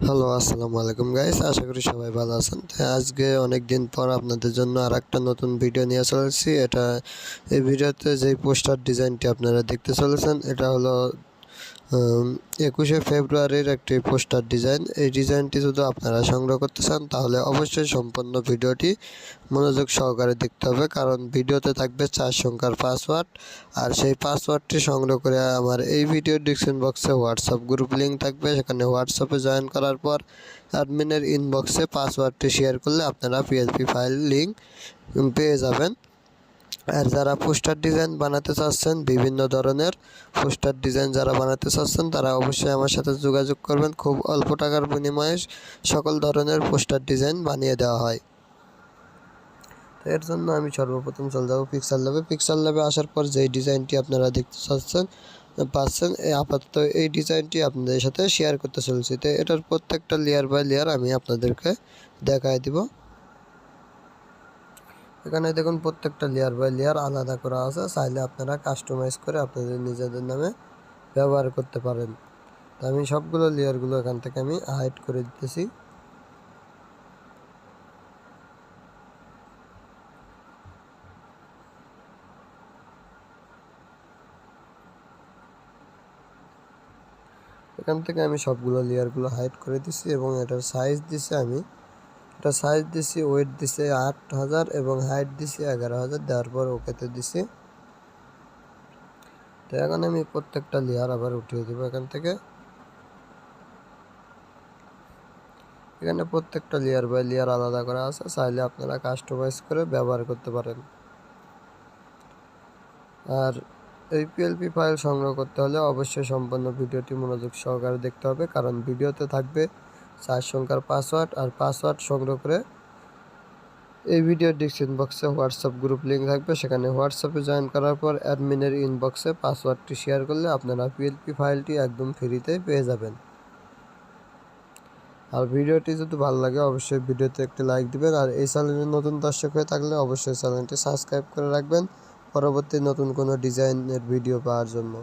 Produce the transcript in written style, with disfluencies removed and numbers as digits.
Hello, আসসালামু আলাইকুম guys. আশা করি সবাই ভালো আছেন। আজকে অনেক দিন পর আপনাদের জন্য আরেকটা নতুন ভিডিও নিয়ে চলেছি। এই ভিডিওতে যেই পোস্টার ডিজাইনটি আপনারা দেখতে চলেছেন এটা হলো 21শে ফেব্রুয়ারির একটি পোস্টার ডিজাইন। এই ডিজাইনটি যদি আপনারা সংগ্রহ করতে চান তাহলে অবশ্যই সম্পূর্ণ ভিডিওটি মনোযোগ সহকারে দেখতে হবে, কারণ ভিডিওতে থাকবে 4 সংখ্যার পাসওয়ার্ড। আর সেই পাসওয়ার্ডটি সংগ্রহ করে আমার এই ভিডিও ডিসক্রিপশন বক্সে হোয়াটসঅ্যাপ গ্রুপ লিঙ্ক থাকবে, সেখানে হোয়াটসঅ্যাপে জয়েন করার পর অ্যাডমিনের ইনবক্সে পাসওয়ার্ডটি শেয়ার করলে আপনারা পিএলপি ফাইল লিঙ্ক পেয়ে যাবেন। আর যারা পোস্টার ডিজাইন বানাতে চাচ্ছেন, বিভিন্ন ধরনের পোস্টার ডিজাইন যারা বানাতে চাচ্ছেন তারা অবশ্যই আমার সাথে যোগাযোগ করবেন। খুব অল্প টাকার বিনিময়ে সকল ধরনের পোস্টার ডিজাইন বানিয়ে দেওয়া হয়। তো এর জন্য আমি সর্বপ্রথম চলে যাবো পিক্সেল ল্যাবে আসার পর যেই ডিজাইনটি আপনারা দেখতে পাচ্ছেন আপাতত এই ডিজাইনটি আপনাদের সাথে শেয়ার করতে চলেছি। তো এটার প্রত্যেকটা লেয়ার বাই লেয়ার আমি আপনাদেরকে দেখায় দিব। এখানে দেখুন প্রত্যেকটা লেয়ার বাই লেয়ার আলাদা করা আছে, চাইলে আপনারা কাস্টমাইজ করে আপনাদের নিজেদের নামে ব্যবহার করতে পারেন। তো আমি সবগুলো লেয়ারগুলো এখান থেকে আমি হাইড করে দিতেছি। এখান থেকে আমি সবগুলো লেয়ারগুলো হাইড করে দিছি এবং এটার সাইজ দিছি ওয়েট দিছে 8000 এবং হাইট দিছি 11000, দেওয়ার পর ওকেতে দিছি। তো এখন আমি প্রত্যেকটা লেয়ার আবার উঠিয়ে দেবো এখান থেকে। এখানে প্রত্যেকটা লেয়ার বাই লেয়ার আলাদা করা আছে, চাইলে আপনারা কাস্টমাইজ করে ব্যবহার করতে পারেন। আর এই পিএলপি ফাইল সংগ্রহ করতে হলে অবশ্যই সম্পূর্ণ ভিডিওটি মনোযোগ সহকারে দেখতে হবে, কারণ ভিডিওতে থাকবে 4 সংখ্যার পাসওয়ার্ড। আর পাসওয়ার্ড সংগ্রহ করে এই ভিডিওর ডিসক্রিপশন বক্সে হোয়াটসঅ্যাপ গ্রুপ লিঙ্ক থাকবে, সেখানে হোয়াটসঅ্যাপে জয়েন করার পর অ্যাডমিনের ইনবক্সে পাসওয়ার্ডটি শেয়ার করলে আপনারা পিএলপি ফাইলটি একদম ফ্রিতে পেয়ে যাবেন। আর ভিডিওটি যদি ভালো লাগে অবশ্যই ভিডিওতে একটি লাইক দিবেন। আর এই চ্যানেলের নতুন দর্শক হয়ে থাকলে অবশ্যই চ্যানেলটি সাবস্ক্রাইব করে রাখবেন পরবর্তী নতুন কোনো ডিজাইনের ভিডিও পাওয়ার জন্য।